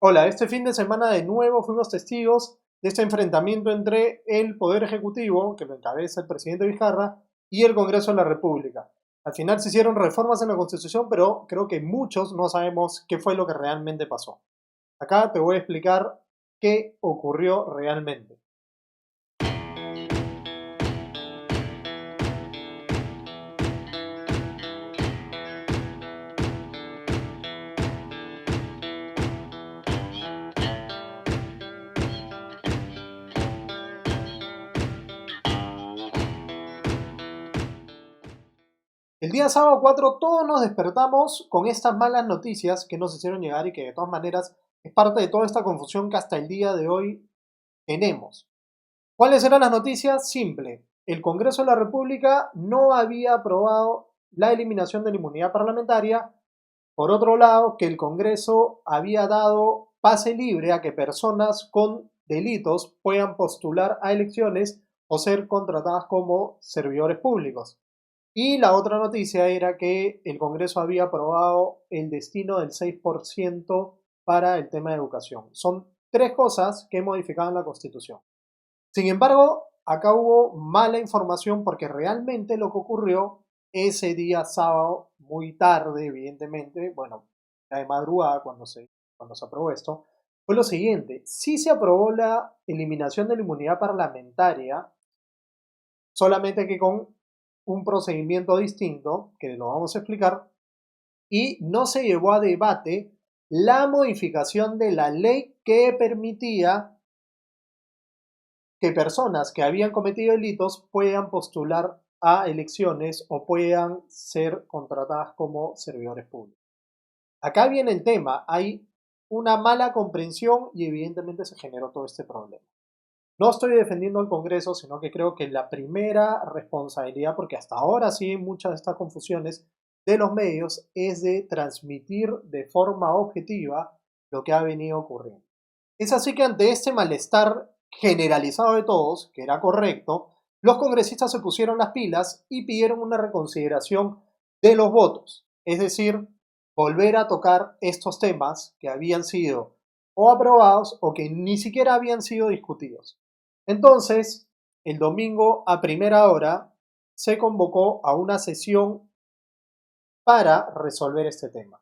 Hola, este fin de semana de nuevo fuimos testigos de este enfrentamiento entre el Poder Ejecutivo, que lo encabeza el presidente Vizcarra, y el Congreso de la República. Al final se hicieron reformas en la Constitución, pero creo que muchos no sabemos qué fue lo que realmente pasó. Acá te voy a explicar qué ocurrió realmente. El día sábado 4 todos nos despertamos con estas malas noticias que nos hicieron llegar y que de todas maneras es parte de toda esta confusión que hasta el día de hoy tenemos. ¿Cuáles eran las noticias? Simple. El Congreso de la República no había aprobado la eliminación de la inmunidad parlamentaria. Por otro lado, que el Congreso había dado pase libre a que personas con delitos puedan postular a elecciones o ser contratadas como servidores públicos. Y la otra noticia era que el Congreso había aprobado el destino del 6% para el tema de educación. Son tres cosas que modificaban la Constitución. Sin embargo, acá hubo mala información porque realmente lo que ocurrió ese día sábado, muy tarde, evidentemente, bueno, ya de madrugada cuando se aprobó esto, fue lo siguiente. Sí se aprobó la eliminación de la inmunidad parlamentaria, solamente que con un procedimiento distinto, que lo vamos a explicar, y no se llevó a debate la modificación de la ley que permitía que personas que habían cometido delitos puedan postular a elecciones o puedan ser contratadas como servidores públicos. Acá viene el tema, hay una mala comprensión y evidentemente se generó todo este problema. No estoy defendiendo al Congreso, sino que creo que la primera responsabilidad, porque hasta ahora sí hay muchas de estas confusiones de los medios, es de transmitir de forma objetiva lo que ha venido ocurriendo. Es así que ante este malestar generalizado de todos, que era correcto, los congresistas se pusieron las pilas y pidieron una reconsideración de los votos, es decir, volver a tocar estos temas que habían sido o aprobados o que ni siquiera habían sido discutidos. Entonces, el domingo a primera hora se convocó a una sesión para resolver este tema.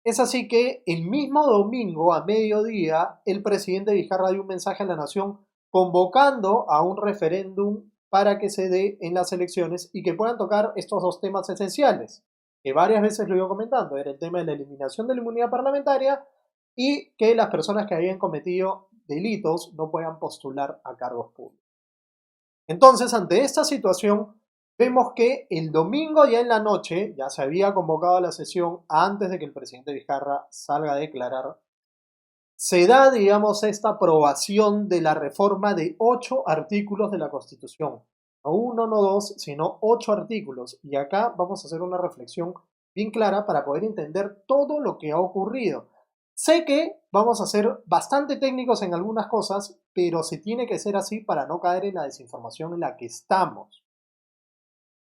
Es así que el mismo domingo a mediodía, el presidente Vizcarra dio un mensaje a la nación convocando a un referéndum para que se dé en las elecciones y que puedan tocar estos dos temas esenciales, que varias veces lo iba comentando, era el tema de la eliminación de la inmunidad parlamentaria y que las personas que habían cometido delitos no puedan postular a cargos públicos. Entonces, ante esta situación, vemos que el domingo ya en la noche, ya se había convocado a la sesión antes de que el presidente Vizcarra salga a declarar, se da, digamos, esta aprobación de la reforma de 8 artículos de la Constitución. No uno, no dos, sino 8 artículos. Y acá vamos a hacer una reflexión bien clara para poder entender todo lo que ha ocurrido. Sé que vamos a ser bastante técnicos en algunas cosas, pero se tiene que ser así para no caer en la desinformación en la que estamos.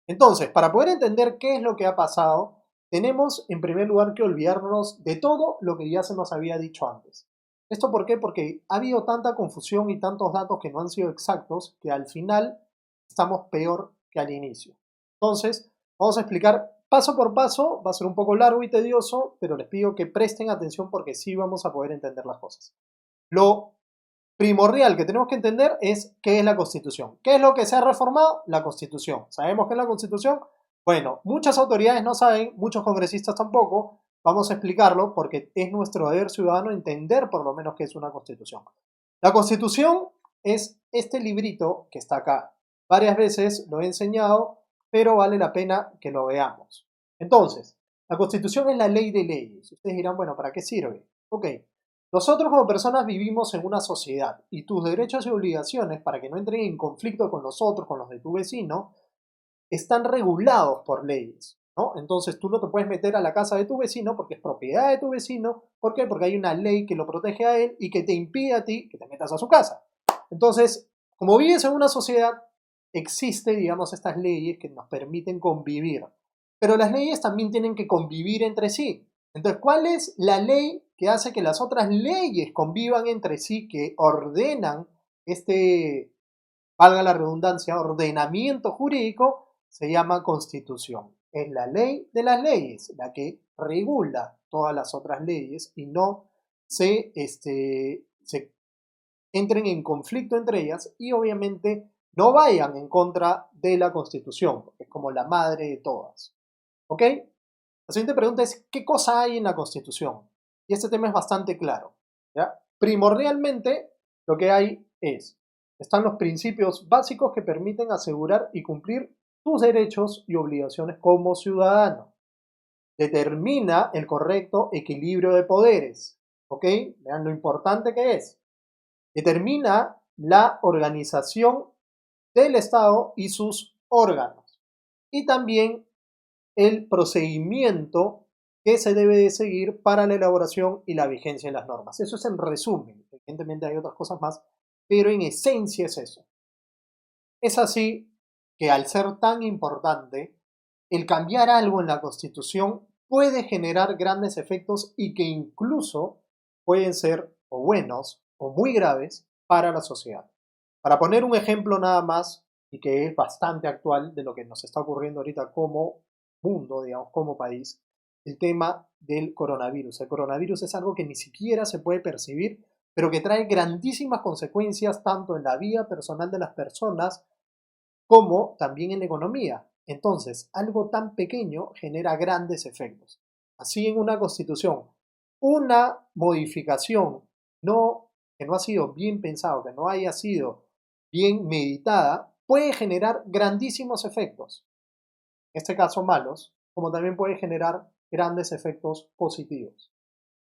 Entonces, para poder entender qué es lo que ha pasado, tenemos en primer lugar que olvidarnos de todo lo que ya se nos había dicho antes. ¿Esto por qué? Porque ha habido tanta confusión y tantos datos que no han sido exactos que al final estamos peor que al inicio. Entonces, vamos a explicar paso por paso, va a ser un poco largo y tedioso, pero les pido que presten atención porque sí vamos a poder entender las cosas. Lo primordial que tenemos que entender es qué es la Constitución. ¿Qué es lo que se ha reformado? La Constitución. ¿Sabemos qué es la Constitución? Bueno, muchas autoridades no saben, muchos congresistas tampoco. Vamos a explicarlo porque es nuestro deber ciudadano entender por lo menos qué es una Constitución. La Constitución es este librito que está acá. Varias veces lo he enseñado, pero vale la pena que lo veamos. Entonces, la Constitución es la ley de leyes. Ustedes dirán, bueno, ¿para qué sirve? Ok, nosotros como personas vivimos en una sociedad y tus derechos y obligaciones, para que no entren en conflicto con los otros, con los de tu vecino, están regulados por leyes, ¿no? Entonces tú no te puedes meter a la casa de tu vecino porque es propiedad de tu vecino. ¿Por qué? Porque hay una ley que lo protege a él y que te impide a ti que te metas a su casa. Entonces, como vives en una sociedad, existe, digamos, estas leyes que nos permiten convivir. Pero las leyes también tienen que convivir entre sí. Entonces, ¿cuál es la ley que hace que las otras leyes convivan entre sí, que ordenan este, valga la redundancia, ordenamiento jurídico, se llama constitución. Es la ley de las leyes, la que regula todas las otras leyes y no se entren en conflicto entre ellas y obviamente no vayan en contra de la constitución, porque es como la madre de todas. ¿Ok? La siguiente pregunta es, ¿qué cosa hay en la constitución? Y este tema es bastante claro. ¿Ya? Primordialmente, lo que hay están los principios básicos que permiten asegurar y cumplir tus derechos y obligaciones como ciudadano. Determina el correcto equilibrio de poderes. ¿Ok? Vean lo importante que es. Determina la organización del Estado y sus órganos. Y también el procedimiento que se debe de seguir para la elaboración y la vigencia de las normas. Eso es en resumen. Evidentemente hay otras cosas más, pero en esencia es eso. Es así que al ser tan importante, el cambiar algo en la Constitución puede generar grandes efectos y que incluso pueden ser o buenos o muy graves para la sociedad. Para poner un ejemplo nada más, y que es bastante actual de lo que nos está ocurriendo ahorita como mundo, digamos, como país, el tema del coronavirus. El coronavirus es algo que ni siquiera se puede percibir, pero que trae grandísimas consecuencias tanto en la vida personal de las personas como también en la economía. Entonces, algo tan pequeño genera grandes efectos. Así en una constitución, una modificación que no ha sido bien pensado, que no haya sido bien meditada, puede generar grandísimos efectos. En este caso malos, como también puede generar grandes efectos positivos.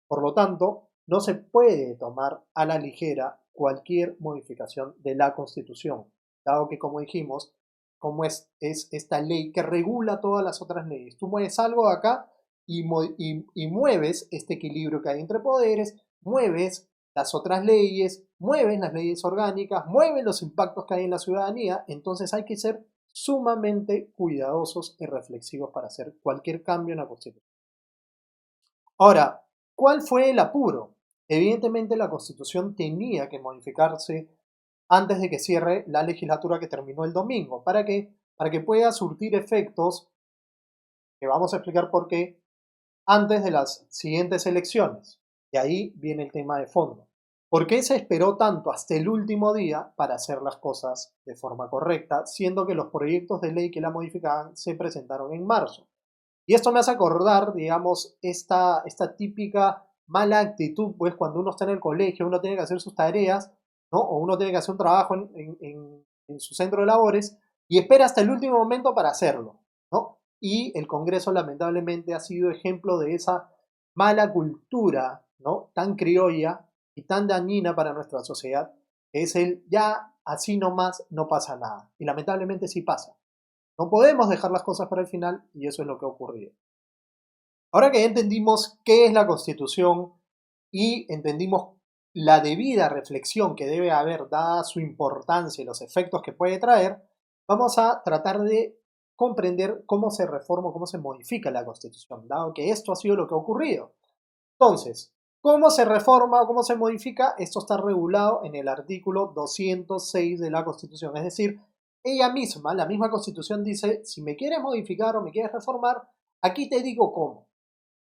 Por lo tanto, no se puede tomar a la ligera cualquier modificación de la Constitución, dado que, como dijimos, como es esta ley que regula todas las otras leyes. Tú mueves algo de acá y mueves este equilibrio que hay entre poderes, mueves las otras leyes, mueves las leyes orgánicas, mueves los impactos que hay en la ciudadanía, entonces hay que ser sumamente cuidadosos y reflexivos para hacer cualquier cambio en la Constitución. Ahora, ¿cuál fue el apuro? Evidentemente la Constitución tenía que modificarse antes de que cierre la legislatura que terminó el domingo. ¿Para qué? Para que pueda surtir efectos, que vamos a explicar por qué, antes de las siguientes elecciones. Y ahí viene el tema de fondo. ¿Por qué se esperó tanto hasta el último día para hacer las cosas de forma correcta, siendo que los proyectos de ley que la modificaban se presentaron en marzo? Y esto me hace acordar, digamos, esta típica mala actitud, pues cuando uno está en el colegio, uno tiene que hacer sus tareas, ¿no? O uno tiene que hacer un trabajo en su centro de labores y espera hasta el último momento para hacerlo, ¿no? Y el Congreso lamentablemente ha sido ejemplo de esa mala cultura, ¿no? Tan criolla y tan dañina para nuestra sociedad, que es el ya así nomás no pasa nada. Y lamentablemente sí pasa. No podemos dejar las cosas para el final y eso es lo que ha ocurrido. Ahora que ya entendimos qué es la Constitución y entendimos la debida reflexión que debe haber dada su importancia y los efectos que puede traer, vamos a tratar de comprender cómo se reforma, cómo se modifica la Constitución, dado que esto ha sido lo que ha ocurrido. Entonces, ¿cómo se reforma o cómo se modifica? Esto está regulado en el artículo 206 de la Constitución. Es decir, ella misma, la misma Constitución dice, si me quieres modificar o me quieres reformar, aquí te digo cómo.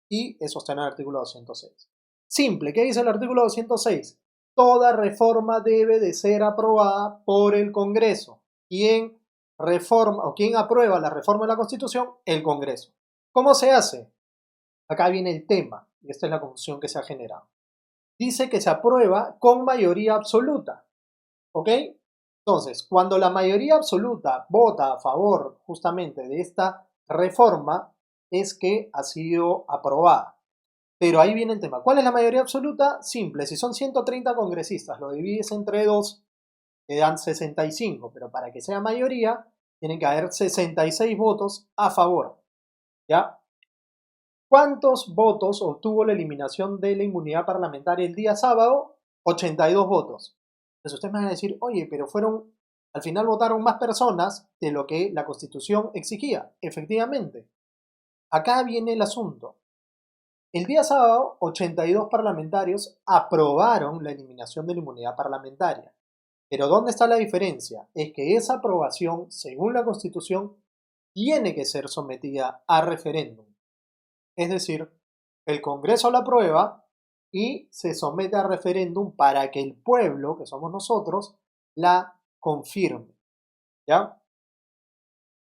Y eso está en el artículo 206. Simple, ¿qué dice el artículo 206? Toda reforma debe de ser aprobada por el Congreso. ¿Quién reforma o quién aprueba la reforma de la Constitución? El Congreso. ¿Cómo se hace? Acá viene el tema, y esta es la confusión que se ha generado. Dice que se aprueba con mayoría absoluta, ¿ok? Entonces, cuando la mayoría absoluta vota a favor justamente de esta reforma, es que ha sido aprobada. Pero ahí viene el tema. ¿Cuál es la mayoría absoluta? Simple, si son 130 congresistas, lo divides entre dos, te dan 65, pero para que sea mayoría, tienen que haber 66 votos a favor, ¿ya? ¿Cuántos votos obtuvo la eliminación de la inmunidad parlamentaria el día sábado? 82 votos. Entonces ustedes me van a decir, oye, pero al final votaron más personas de lo que la Constitución exigía. Efectivamente, acá viene el asunto. El día sábado, 82 parlamentarios aprobaron la eliminación de la inmunidad parlamentaria. Pero ¿dónde está la diferencia? Es que esa aprobación, según la Constitución, tiene que ser sometida a referéndum. Es decir, el Congreso la aprueba y se somete a referéndum para que el pueblo, que somos nosotros, la confirme. ¿Ya?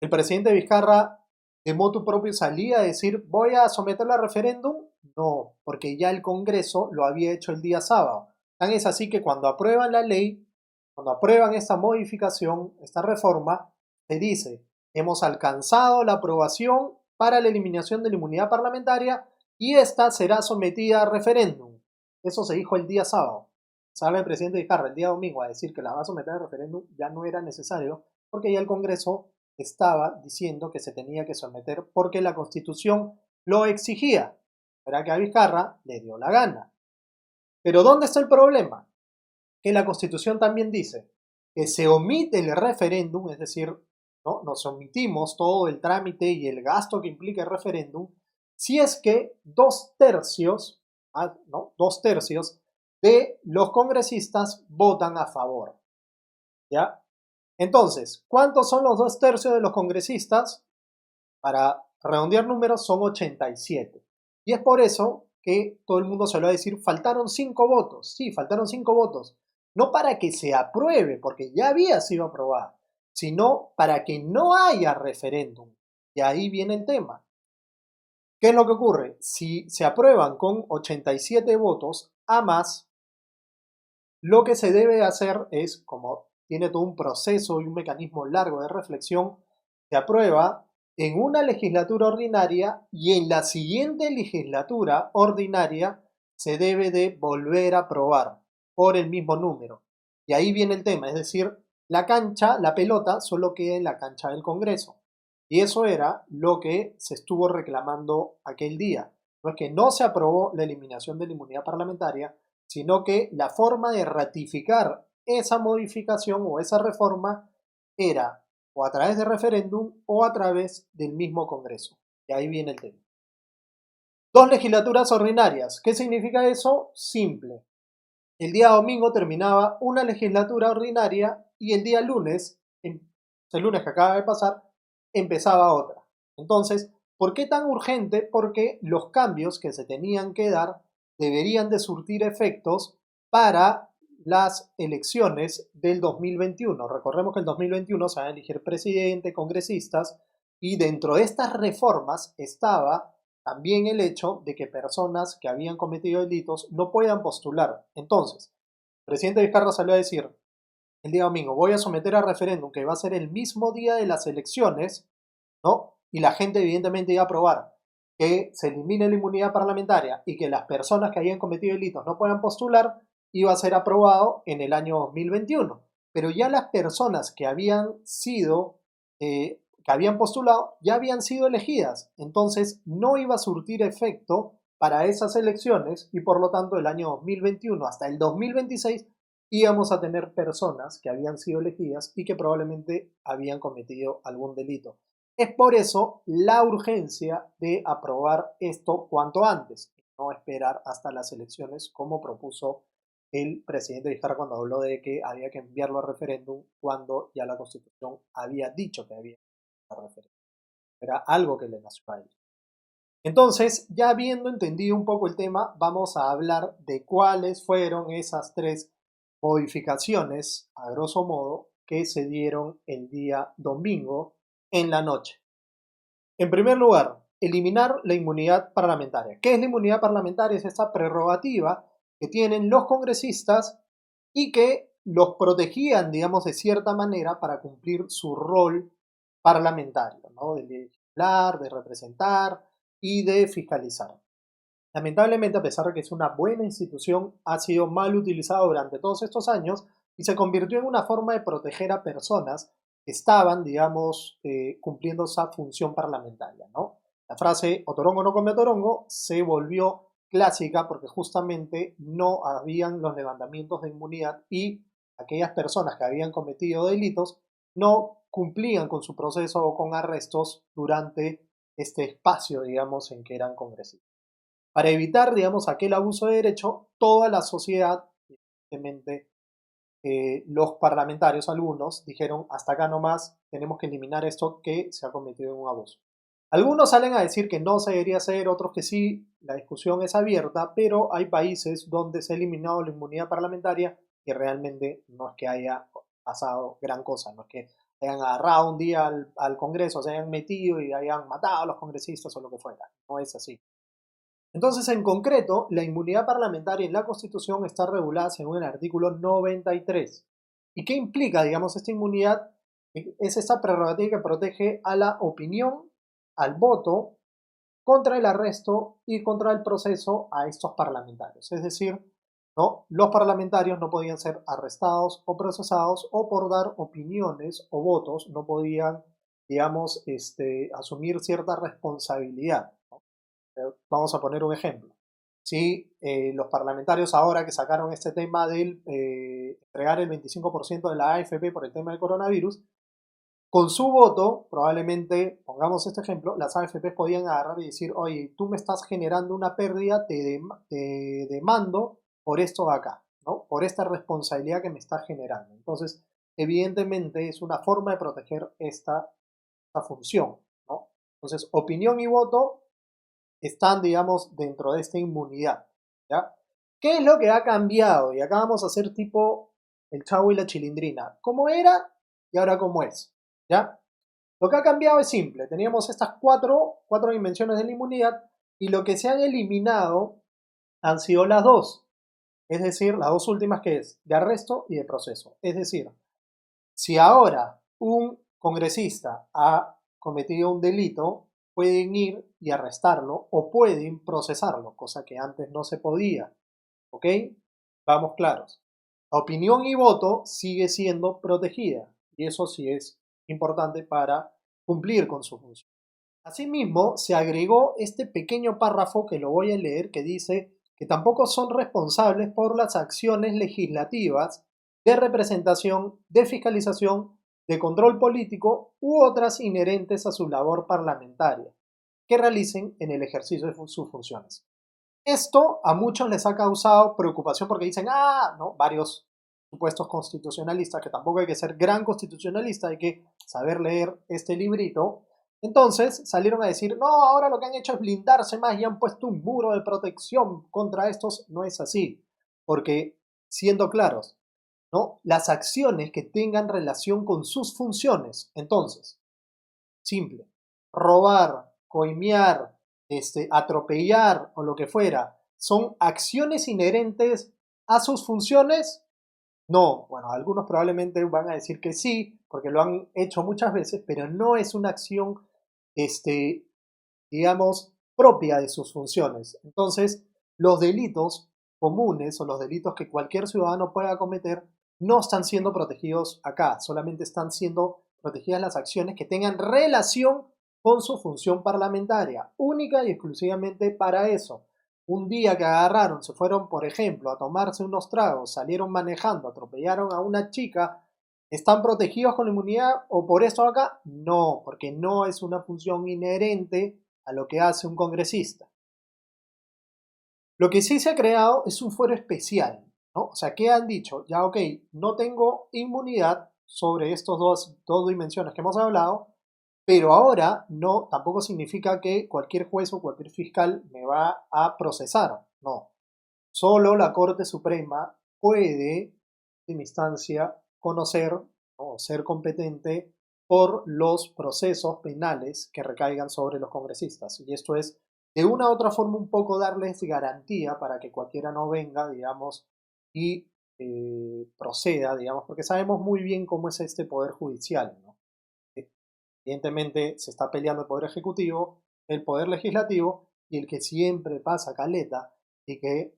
El presidente Vizcarra de motu propio salía a decir, voy a someterla a referéndum. No, porque ya el Congreso lo había hecho el día sábado. Tan es así que cuando aprueban la ley, cuando aprueban esta modificación, esta reforma, se dice, hemos alcanzado la aprobación para la eliminación de la inmunidad parlamentaria y esta será sometida a referéndum. Eso se dijo el día sábado. Sale el presidente Vizcarra el día domingo a decir que la va a someter a referéndum, ya no era necesario, porque ya el Congreso estaba diciendo que se tenía que someter porque la Constitución lo exigía. Verá que a Vizcarra le dio la gana. Pero ¿dónde está el problema? Que la Constitución también dice que se omite el referéndum, es decir, ¿no? Nos omitimos todo el trámite y el gasto que implica el referéndum, si es que 2/3, ¿no? 2/3 de los congresistas votan a favor. ¿Ya? Entonces, ¿cuántos son los 2/3 de los congresistas? Para redondear números son 87. Y es por eso que todo el mundo se lo va a decir, faltaron 5 votos. Sí, faltaron 5 votos. No para que se apruebe, porque ya había sido aprobada, sino para que no haya referéndum. Y ahí viene el tema. ¿Qué es lo que ocurre? Si se aprueban con 87 votos a más, lo que se debe hacer es, como tiene todo un proceso y un mecanismo largo de reflexión, se aprueba en una legislatura ordinaria y en la siguiente legislatura ordinaria se debe de volver a aprobar por el mismo número. Y ahí viene el tema, es decir, la cancha, la pelota, solo queda en la cancha del Congreso. Y eso era lo que se estuvo reclamando aquel día. No es que no se aprobó la eliminación de la inmunidad parlamentaria, sino que la forma de ratificar esa modificación o esa reforma era o a través de referéndum o a través del mismo Congreso. Y ahí viene el tema. Dos legislaturas ordinarias. ¿Qué significa eso? Simple. El día domingo terminaba una legislatura ordinaria y el día lunes, el lunes que acaba de pasar, empezaba otra. Entonces, ¿por qué tan urgente? Porque los cambios que se tenían que dar deberían de surtir efectos para las elecciones del 2021. Recordemos que el 2021 se van a elegir presidente, congresistas, y dentro de estas reformas estaba también el hecho de que personas que habían cometido delitos no puedan postular. Entonces, el presidente Vizcarra salió a decir el día domingo, voy a someter a referéndum que va a ser el mismo día de las elecciones, ¿no? Y la gente evidentemente iba a aprobar que se elimine la inmunidad parlamentaria y que las personas que hayan cometido delitos no puedan postular, iba a ser aprobado en el año 2021. Pero ya las personas que habían sido, que habían postulado, ya habían sido elegidas. Entonces no iba a surtir efecto para esas elecciones y por lo tanto el año 2021 hasta el 2026 íbamos a tener personas que habían sido elegidas y que probablemente habían cometido algún delito. Es por eso la urgencia de aprobar esto cuanto antes, no esperar hasta las elecciones como propuso el presidente Vizcarra cuando habló de que había que enviarlo a referéndum cuando ya la Constitución había dicho que había que enviarlo a referéndum. Era algo que le nació a él. Entonces, ya habiendo entendido un poco el tema, vamos a hablar de cuáles fueron esas tres modificaciones, a grosso modo, que se dieron el día domingo en la noche. En primer lugar, eliminar la inmunidad parlamentaria. ¿Qué es la inmunidad parlamentaria? Es esta prerrogativa que tienen los congresistas y que los protegían, digamos, de cierta manera para cumplir su rol parlamentario, ¿no? De legislar, de representar y de fiscalizar. Lamentablemente, a pesar de que es una buena institución, ha sido mal utilizada durante todos estos años y se convirtió en una forma de proteger a personas que estaban, digamos, cumpliendo esa función parlamentaria, ¿no? La frase "otorongo no come otorongo" se volvió clásica porque justamente no habían los levantamientos de inmunidad y aquellas personas que habían cometido delitos no cumplían con su proceso o con arrestos durante este espacio, digamos, en que eran congresistas. Para evitar, digamos, aquel abuso de derecho, toda la sociedad, evidentemente, los parlamentarios, algunos, dijeron, hasta acá nomás, tenemos que eliminar esto que se ha cometido en un abuso. Algunos salen a decir que no se debería hacer, otros que sí, la discusión es abierta, pero hay países donde se ha eliminado la inmunidad parlamentaria y realmente no es que haya pasado gran cosa, no es que hayan agarrado un día al Congreso, se hayan metido y hayan matado a los congresistas o lo que fuera, no es así. Entonces, en concreto, la inmunidad parlamentaria en la Constitución está regulada según el artículo 93. ¿Y qué implica, digamos, esta inmunidad? Es esta prerrogativa que protege a la opinión, al voto, contra el arresto y contra el proceso a estos parlamentarios. Es decir, ¿no? Los parlamentarios no podían ser arrestados o procesados o por dar opiniones o votos no podían, digamos, asumir cierta responsabilidad. ¿No? Vamos a poner un ejemplo. Si los parlamentarios ahora que sacaron este tema de entregar el 25% de la AFP por el tema del coronavirus, con su voto, probablemente, pongamos este ejemplo, las AFP podían agarrar y decir, oye, tú me estás generando una pérdida, te demando por esto de acá, ¿no? Por esta responsabilidad que me estás generando. Entonces, evidentemente es una forma de proteger esta función, ¿no? Entonces, opinión y voto están, digamos, dentro de esta inmunidad, ¿ya? ¿Qué es lo que ha cambiado? Y acá vamos a hacer tipo el Chavo y la Chilindrina. ¿Cómo era y ahora cómo es? ¿Ya? Lo que ha cambiado es simple. Teníamos estas cuatro dimensiones de la inmunidad y lo que se han eliminado han sido las dos. Es decir, las dos últimas que es de arresto y de proceso. Es decir, si ahora un congresista ha cometido un delito, pueden ir y arrestarlo o pueden procesarlo, cosa que antes no se podía. ¿Ok? Vamos claros. La opinión y voto sigue siendo protegida y eso sí es importante para cumplir con su función. Asimismo, se agregó este pequeño párrafo que lo voy a leer que dice que tampoco son responsables por las acciones legislativas de representación, de fiscalización, de control político u otras inherentes a su labor parlamentaria que realicen en el ejercicio de sus funciones. Esto a muchos les ha causado preocupación porque dicen, no, varios supuestos constitucionalistas, que tampoco hay que ser gran constitucionalista, hay que saber leer este librito. Entonces salieron a decir, no, ahora lo que han hecho es blindarse más y han puesto un muro de protección contra estos. No es así, porque siendo claros, ¿no? Las acciones que tengan relación con sus funciones, entonces, simple. Robar, coimear, atropellar o lo que fuera, ¿son acciones inherentes a sus funciones? No. Bueno, algunos probablemente van a decir que sí, porque lo han hecho muchas veces, pero no es una acción, este, digamos, propia de sus funciones. Entonces, los delitos comunes o los delitos que cualquier ciudadano pueda cometer no están siendo protegidos acá, solamente están siendo protegidas las acciones que tengan relación con su función parlamentaria, única y exclusivamente para eso. Un día que agarraron, se fueron, por ejemplo, a tomarse unos tragos, salieron manejando, atropellaron a una chica, ¿están protegidos con la inmunidad o por esto acá? No, porque no es una función inherente a lo que hace un congresista. Lo que sí se ha creado es un fuero especial, ¿no? O sea, ¿qué han dicho? Ya, ok, no tengo inmunidad sobre estos dos dimensiones que hemos hablado, pero ahora no, tampoco significa que cualquier juez o cualquier fiscal me va a procesar, no. Solo la Corte Suprema puede, en instancia, conocer o ser competente por los procesos penales que recaigan sobre los congresistas. Y esto es, de una u otra forma, un poco darles garantía para que cualquiera no venga, digamos, y proceda, digamos, porque sabemos muy bien cómo es este poder judicial, ¿no? Evidentemente se está peleando el poder ejecutivo, el poder legislativo y el que siempre pasa caleta y que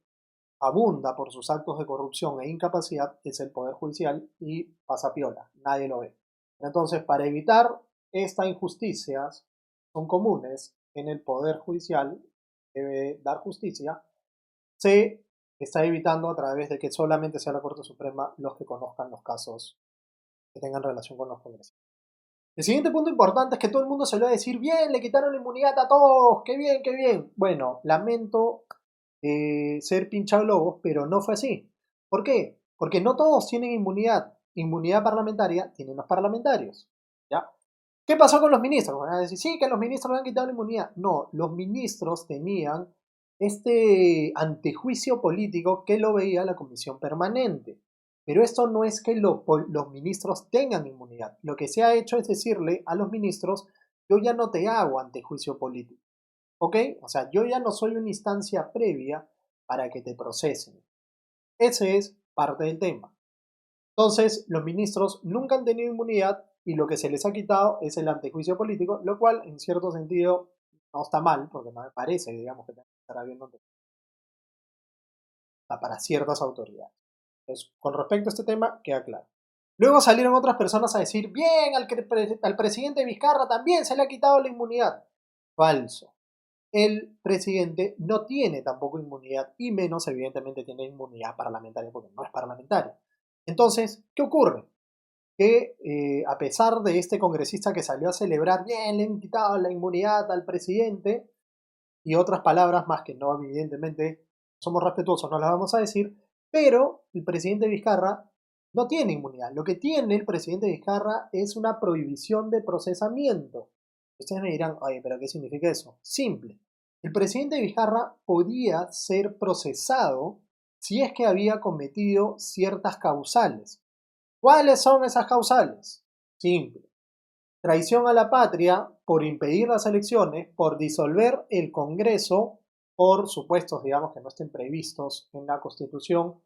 abunda por sus actos de corrupción e incapacidad es el Poder Judicial y pasa piola, nadie lo ve. Entonces, para evitar estas injusticias, son comunes en el Poder Judicial, debe dar justicia, se está evitando a través de que solamente sea la Corte Suprema los que conozcan los casos que tengan relación con los congresistas. El siguiente punto importante es que todo el mundo se lo va a decir, bien, le quitaron la inmunidad a todos, qué bien, qué bien. Bueno, lamento ser pinchaglobos, pero no fue así. ¿Por qué? Porque no todos tienen inmunidad. Inmunidad parlamentaria tienen los parlamentarios. ¿Ya? ¿Qué pasó con los ministros? Van a decir, sí, que los ministros le han quitado la inmunidad. No, los ministros tenían este antejuicio político que lo veía la comisión permanente. Pero esto no es que los ministros tengan inmunidad. Lo que se ha hecho es decirle a los ministros, yo ya no te hago antejuicio político. ¿Ok? O sea, yo ya no soy una instancia previa para que te procesen. Ese es parte del tema. Entonces, los ministros nunca han tenido inmunidad y lo que se les ha quitado es el antejuicio político, lo cual en cierto sentido no está mal, porque no me parece, digamos, que tenga que estar habiendo para ciertas autoridades. Entonces, con respecto a este tema, queda claro. Luego salieron otras personas a decir, bien, al presidente Vizcarra también se le ha quitado la inmunidad. Falso. El presidente no tiene tampoco inmunidad y menos evidentemente tiene inmunidad parlamentaria porque no es parlamentario. Entonces, ¿qué ocurre? Que a pesar de este congresista que salió a celebrar, bien, le han quitado la inmunidad al presidente y otras palabras más que no evidentemente somos respetuosos, no las vamos a decir, pero el presidente Vizcarra no tiene inmunidad. Lo que tiene el presidente Vizcarra es una prohibición de procesamiento. Ustedes me dirán, oye, pero ¿qué significa eso? Simple. El presidente Vizcarra podía ser procesado si es que había cometido ciertas causales. ¿Cuáles son esas causales? Simple. Traición a la patria por impedir las elecciones, por disolver el Congreso, por supuestos, digamos, que no estén previstos en la Constitución,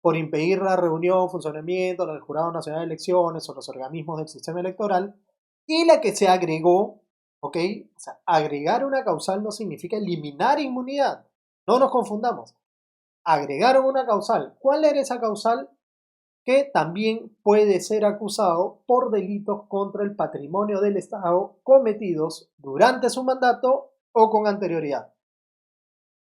por impedir la reunión, funcionamiento del Jurado Nacional de Elecciones o los organismos del sistema electoral, y la que se agregó, ¿ok? O sea, agregar una causal no significa eliminar inmunidad. No nos confundamos. Agregaron una causal. ¿Cuál era esa causal? Que también puede ser acusado por delitos contra el patrimonio del Estado cometidos durante su mandato o con anterioridad.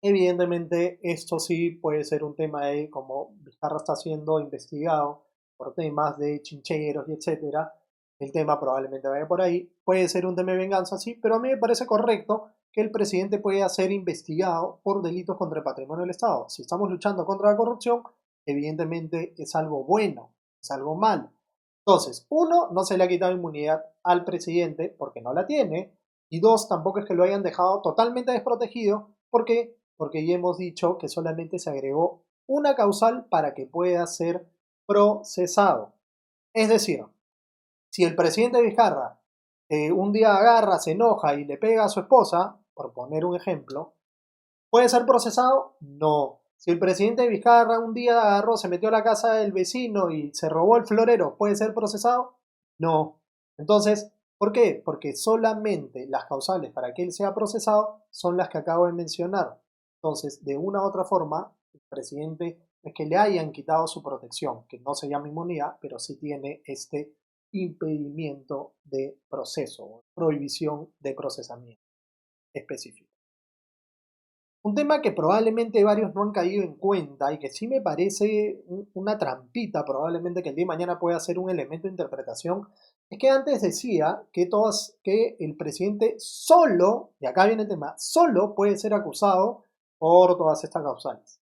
Evidentemente, esto sí puede ser un tema de cómo Vizcarra está siendo investigado por temas de chincheros y etcétera. El tema probablemente vaya por ahí. Puede ser un tema de venganza, sí, pero a mí me parece correcto que el presidente pueda ser investigado por delitos contra el patrimonio del Estado. Si estamos luchando contra la corrupción, evidentemente es algo bueno, es algo malo. Entonces, uno, no se le ha quitado inmunidad al presidente porque no la tiene, y dos, tampoco es que lo hayan dejado totalmente desprotegido porque ya hemos dicho que solamente se agregó una causal para que pueda ser procesado. Es decir, si el presidente Vizcarra un día agarra, se enoja y le pega a su esposa, por poner un ejemplo, ¿puede ser procesado? No. Si el presidente Vizcarra un día agarró, se metió a la casa del vecino y se robó el florero, ¿puede ser procesado? No. Entonces, ¿por qué? Porque solamente las causales para que él sea procesado son las que acabo de mencionar. Entonces, de una u otra forma, el presidente es que le hayan quitado su protección, que no se llama inmunidad, pero sí tiene este impedimento de proceso, prohibición de procesamiento específico. Un tema que probablemente varios no han caído en cuenta y que sí me parece una trampita, probablemente que el día de mañana pueda ser un elemento de interpretación, es que antes decía que el presidente solo, y acá viene el tema, solo puede ser acusado por todas estas causales.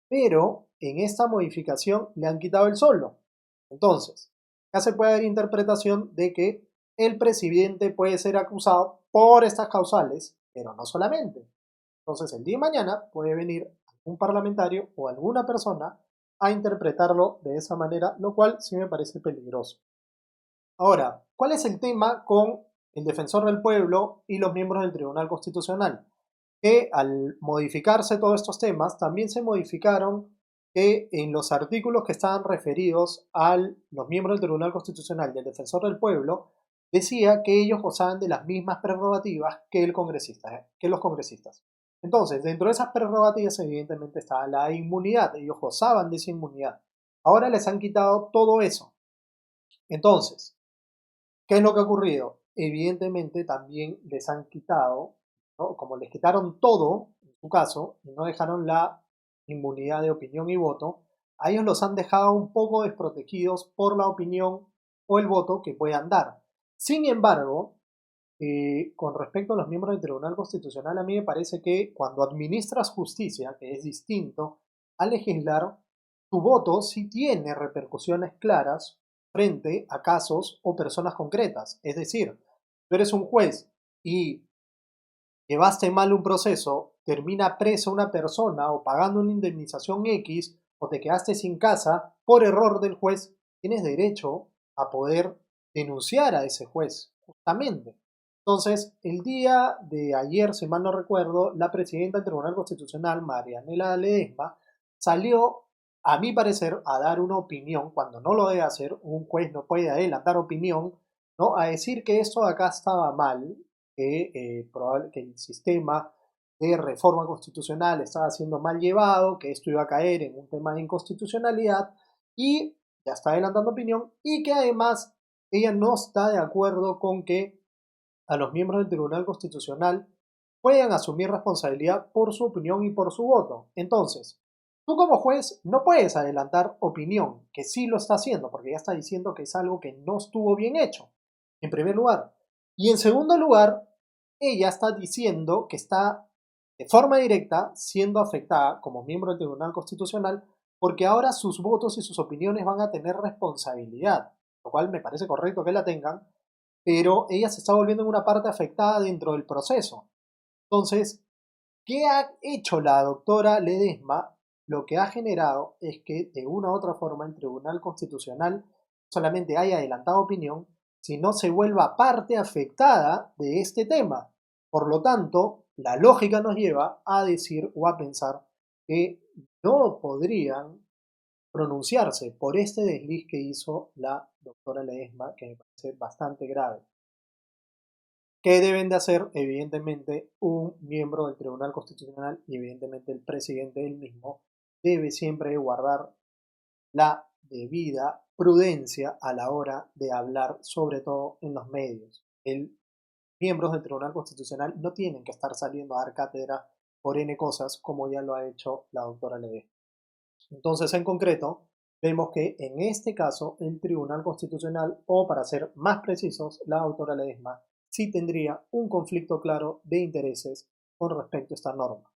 Pero en esta modificación le han quitado el solo. Entonces, ya se puede dar interpretación de que el presidente puede ser acusado por estas causales, pero no solamente. Entonces, el día de mañana puede venir un parlamentario o alguna persona a interpretarlo de esa manera, lo cual sí me parece peligroso. Ahora, ¿cuál es el tema con el defensor del pueblo y los miembros del Tribunal Constitucional? Que al modificarse todos estos temas, también se modificaron que en los artículos que estaban referidos a los miembros del Tribunal Constitucional y el defensor del pueblo, decía que ellos gozaban de las mismas prerrogativas que los congresistas. Entonces, dentro de esas prerrogativas, evidentemente estaba la inmunidad, ellos gozaban de esa inmunidad. Ahora les han quitado todo eso. Entonces, ¿qué es lo que ha ocurrido? Evidentemente también les han quitado, ¿no? Como les quitaron todo, en su caso, y no dejaron la inmunidad de opinión y voto, a ellos los han dejado un poco desprotegidos por la opinión o el voto que puedan dar. Sin embargo, con respecto a los miembros del Tribunal Constitucional, a mí me parece que cuando administras justicia, que es distinto a legislar, tu voto sí tiene repercusiones claras frente a casos o personas concretas. Es decir, tú eres un juez y llevaste mal un proceso, termina presa una persona o pagando una indemnización X o te quedaste sin casa por error del juez, tienes derecho a poder denunciar a ese juez, justamente. Entonces, el día de ayer, si mal no recuerdo, la presidenta del Tribunal Constitucional, Marianela Ledesma, salió, a mi parecer, a dar una opinión, cuando no lo debe hacer, un juez no puede adelantar opinión, ¿no? A decir que esto de acá estaba mal, que el sistema de reforma constitucional estaba siendo mal llevado, que esto iba a caer en un tema de inconstitucionalidad y ya está adelantando opinión y que además ella no está de acuerdo con que a los miembros del Tribunal Constitucional puedan asumir responsabilidad por su opinión y por su voto. Entonces, tú como juez no puedes adelantar opinión, que sí lo está haciendo, porque ya está diciendo que es algo que no estuvo bien hecho, en primer lugar. Y en segundo lugar, ella está diciendo que está de forma directa siendo afectada como miembro del Tribunal Constitucional porque ahora sus votos y sus opiniones van a tener responsabilidad, lo cual me parece correcto que la tengan, pero ella se está volviendo en una parte afectada dentro del proceso. Entonces, ¿qué ha hecho la doctora Ledesma? Lo que ha generado es que de una u otra forma el Tribunal Constitucional solamente haya adelantado opinión, sino se vuelva parte afectada de este tema. Por lo tanto, la lógica nos lleva a decir o a pensar que no podrían pronunciarse por este desliz que hizo la doctora Ledesma, que me parece bastante grave. ¿Qué deben de hacer? Evidentemente, un miembro del Tribunal Constitucional y evidentemente el presidente del mismo debe siempre guardar la debida prudencia a la hora de hablar, sobre todo en los medios. El miembros del Tribunal Constitucional no tienen que estar saliendo a dar cátedra por N cosas como ya lo ha hecho la doctora Ledesma. Entonces, en concreto, vemos que en este caso el Tribunal Constitucional, o para ser más precisos, la autora Ledesma, sí tendría un conflicto claro de intereses con respecto a esta norma.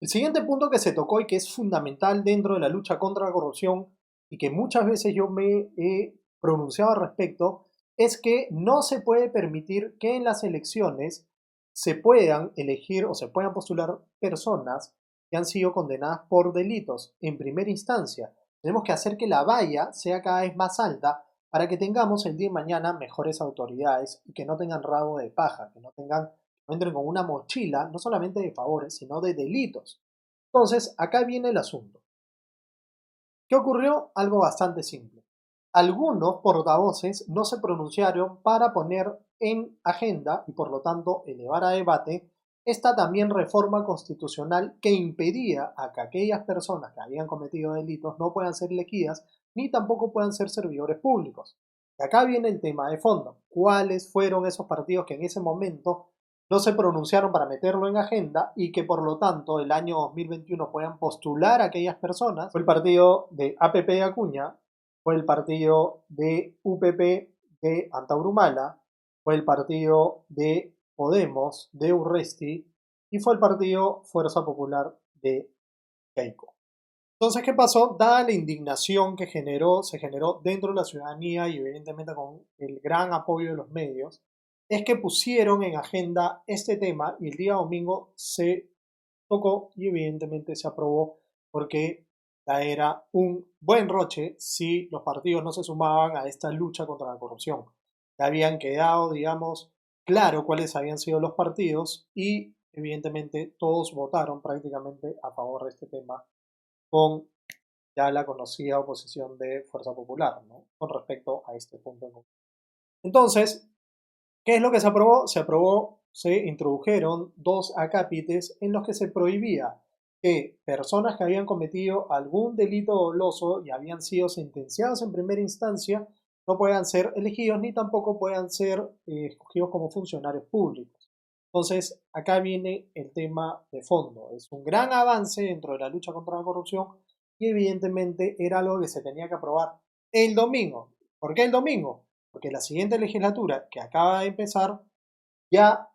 El siguiente punto que se tocó y que es fundamental dentro de la lucha contra la corrupción y que muchas veces yo me he pronunciado al respecto es que no se puede permitir que en las elecciones se puedan elegir o se puedan postular personas que han sido condenadas por delitos en primera instancia. Tenemos que hacer que la valla sea cada vez más alta para que tengamos el día de mañana mejores autoridades y que no tengan rabo de paja, que no entren con una mochila no solamente de favores, sino de delitos. Entonces, acá viene el asunto. ¿Qué ocurrió? Algo bastante simple. Algunos portavoces no se pronunciaron para poner en agenda y por lo tanto elevar a debate esta también reforma constitucional que impedía a que aquellas personas que habían cometido delitos no puedan ser elegidas ni tampoco puedan ser servidores públicos. Y acá viene el tema de fondo. ¿Cuáles fueron esos partidos que en ese momento no se pronunciaron para meterlo en agenda y que por lo tanto el año 2021 puedan postular a aquellas personas? Fue el partido de APP de Acuña, fue el partido de UPP de Antaurumala, fue el partido de Podemos de Urresti y fue el partido Fuerza Popular de Keiko. Entonces, ¿qué pasó? Dada la indignación que se generó dentro de la ciudadanía y evidentemente con el gran apoyo de los medios, es que pusieron en agenda este tema y el día domingo se tocó y evidentemente se aprobó porque ya era un buen roche si los partidos no se sumaban a esta lucha contra la corrupción. Ya habían quedado, digamos, claro cuáles habían sido los partidos y evidentemente todos votaron prácticamente a favor de este tema con ya la conocida oposición de Fuerza Popular, ¿no? Con respecto a este punto. Entonces, ¿qué es lo que se aprobó? Se introdujeron dos acápites en los que se prohibía que personas que habían cometido algún delito doloso y habían sido sentenciados en primera instancia no puedan ser elegidos ni tampoco puedan ser escogidos como funcionarios públicos. Entonces, acá viene el tema de fondo. Es un gran avance dentro de la lucha contra la corrupción y evidentemente era algo que se tenía que aprobar el domingo. ¿Por qué el domingo? Porque la siguiente legislatura que acaba de empezar ya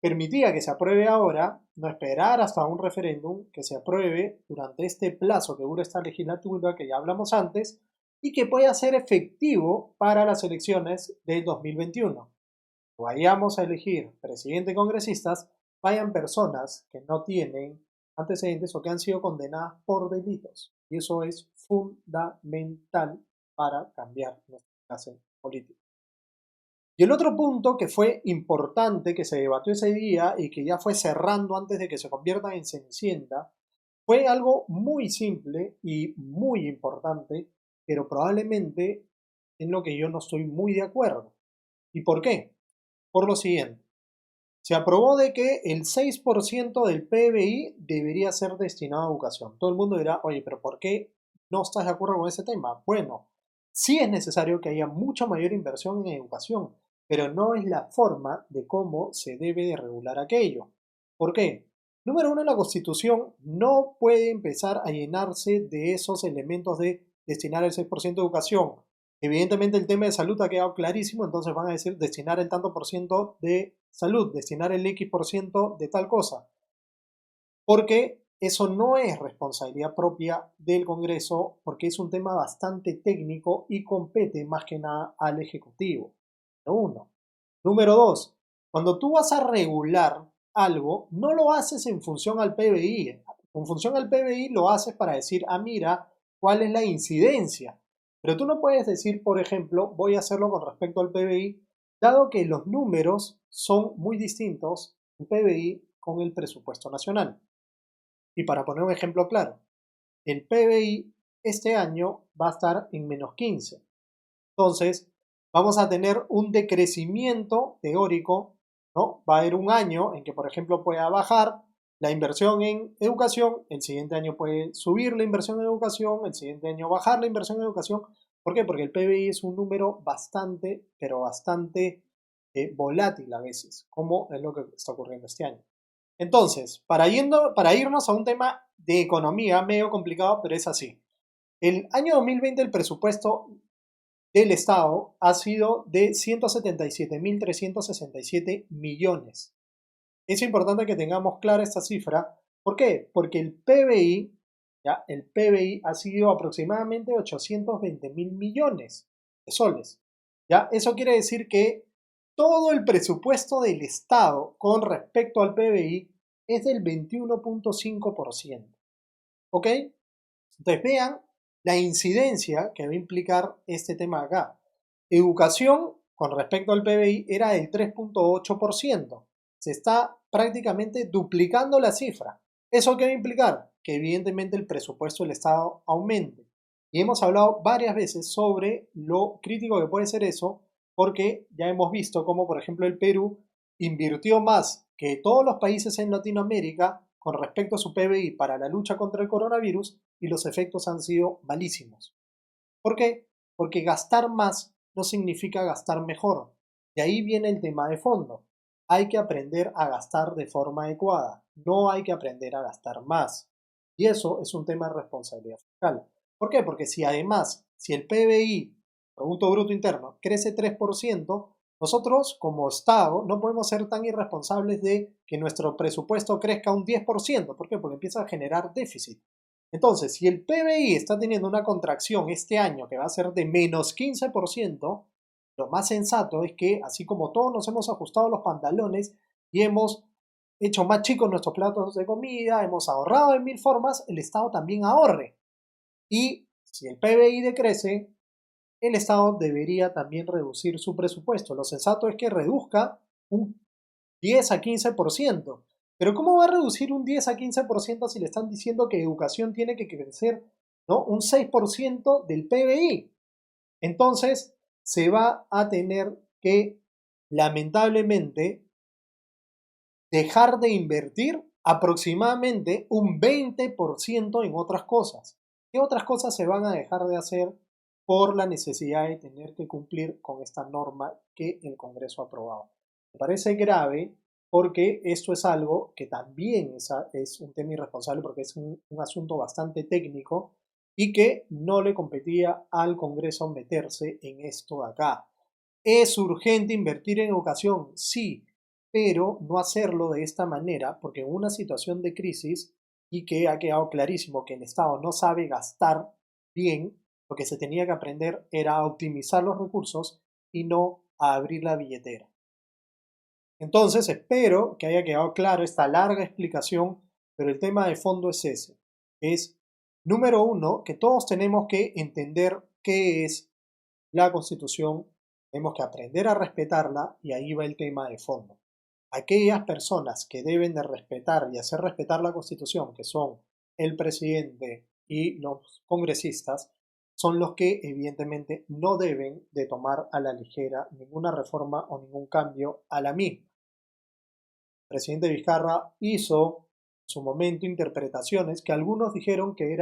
permitía que se apruebe ahora, no esperar hasta un referéndum, que se apruebe durante este plazo que dura esta legislatura que ya hablamos antes y que pueda ser efectivo para las elecciones del 2021. Vayamos a elegir presidente y congresistas, vayan personas que no tienen antecedentes o que han sido condenadas por delitos. Y eso es fundamental para cambiar nuestra clase política. Y el otro punto que fue importante, que se debatió ese día y que ya fue cerrando antes de que se convierta en Cenicienta, fue algo muy simple y muy importante, pero probablemente en lo que yo no estoy muy de acuerdo. ¿Y por qué? Por lo siguiente. Se aprobó de que el 6% del PBI debería ser destinado a educación. Todo el mundo dirá, oye, pero ¿por qué no estás de acuerdo con ese tema? Bueno, sí es necesario que haya mucha mayor inversión en educación, pero no es la forma de cómo se debe de regular aquello. ¿Por qué? Número uno, la Constitución no puede empezar a llenarse de esos elementos de destinar el 6% de educación. Evidentemente el tema de salud ha quedado clarísimo, entonces van a decir destinar el tanto por ciento de salud, destinar el X por ciento de tal cosa, porque eso no es responsabilidad propia del Congreso, porque es un tema bastante técnico y compete más que nada al Ejecutivo. Número uno. Número dos, cuando tú vas a regular algo, no lo haces en función al PBI. En función al PBI lo haces para decir, ah, mira, cuál es la incidencia. Pero tú no puedes decir, por ejemplo, voy a hacerlo con respecto al PBI, dado que los números son muy distintos, el PBI con el presupuesto nacional. Y para poner un ejemplo claro, el PBI este año va a estar en -15. Entonces, vamos a tener un decrecimiento teórico, ¿no? Va a haber un año en que, por ejemplo, pueda bajar la inversión en educación, el siguiente año puede subir la inversión en educación, el siguiente año bajar la inversión en educación. ¿Por qué? Porque el PBI es un número bastante, pero bastante volátil a veces, como es lo que está ocurriendo este año. Entonces, para irnos a un tema de economía medio complicado, pero es así. El año 2020 el presupuesto del Estado ha sido de 177.367 millones. Es importante que tengamos clara esta cifra. ¿Por qué? Porque el PBI, ¿ya? El PBI ha sido aproximadamente 820.000 millones de soles. ¿Ya? Eso quiere decir que todo el presupuesto del Estado con respecto al PBI es del 21.5%. ¿Ok? Entonces vean la incidencia que va a implicar este tema acá. Educación con respecto al PBI era del 3.8%. Se está prácticamente duplicando la cifra. ¿Eso qué va a implicar? Que evidentemente el presupuesto del Estado aumente. Y hemos hablado varias veces sobre lo crítico que puede ser eso, porque ya hemos visto cómo, por ejemplo, el Perú invirtió más que todos los países en Latinoamérica con respecto a su PBI para la lucha contra el coronavirus y los efectos han sido malísimos. ¿Por qué? Porque gastar más no significa gastar mejor. De ahí viene el tema de fondo. Hay que aprender a gastar de forma adecuada, no hay que aprender a gastar más. Y eso es un tema de responsabilidad fiscal. ¿Por qué? Porque si además, si el PBI, Producto Bruto Interno, crece 3%, nosotros como Estado no podemos ser tan irresponsables de que nuestro presupuesto crezca un 10%. ¿Por qué? Porque empieza a generar déficit. Entonces, si el PBI está teniendo una contracción este año que va a ser de -15%, lo más sensato es que, así como todos nos hemos ajustado los pantalones y hemos hecho más chicos nuestros platos de comida, hemos ahorrado de mil formas, el Estado también ahorre. Y si el PBI decrece, el Estado debería también reducir su presupuesto. Lo sensato es que reduzca un 10 a 15%. Pero ¿cómo va a reducir un 10 a 15% si le están diciendo que educación tiene que crecer, ¿no? Un 6% del PBI? Entonces, se va a tener que, lamentablemente, dejar de invertir aproximadamente un 20% en otras cosas. ¿Qué otras cosas se van a dejar de hacer por la necesidad de tener que cumplir con esta norma que el Congreso ha aprobado? Me parece grave porque esto es algo que también es un tema irresponsable porque es un asunto bastante técnico y que no le competía al Congreso meterse en esto de acá. ¿Es urgente invertir en educación? Sí, pero no hacerlo de esta manera, porque en una situación de crisis y que ha quedado clarísimo que el Estado no sabe gastar bien, lo que se tenía que aprender era a optimizar los recursos y no a abrir la billetera. Entonces, espero que haya quedado claro esta larga explicación, pero el tema de fondo es ese. Es, número uno, que todos tenemos que entender qué es la Constitución, tenemos que aprender a respetarla y ahí va el tema de fondo. Aquellas personas que deben de respetar y hacer respetar la Constitución, que son el presidente y los congresistas, son los que evidentemente no deben de tomar a la ligera ninguna reforma o ningún cambio a la misma. El presidente Vizcarra hizo en su momento interpretaciones que algunos dijeron que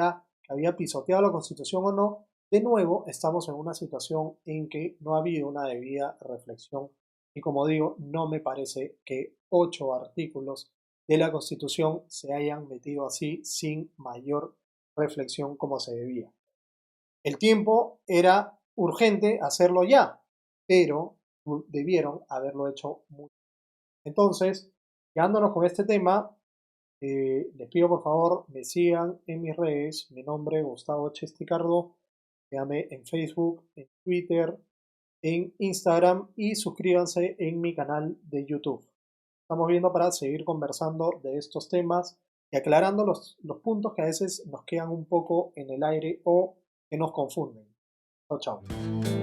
había pisoteado la Constitución o no. De nuevo, estamos en una situación en que no ha habido una debida reflexión y, como digo, no me parece que 8 artículos de la Constitución se hayan metido así sin mayor reflexión como se debía. El tiempo era urgente hacerlo ya, pero debieron haberlo hecho mucho. Entonces, quedándonos con este tema, les pido por favor me sigan en mis redes. Mi nombre es Gustavo Chesticardo. Síganme en Facebook, en Twitter, en Instagram y suscríbanse en mi canal de YouTube. Estamos viendo para seguir conversando de estos temas y aclarando los puntos que a veces nos quedan un poco en el aire o que nos confunden. Chao, chao.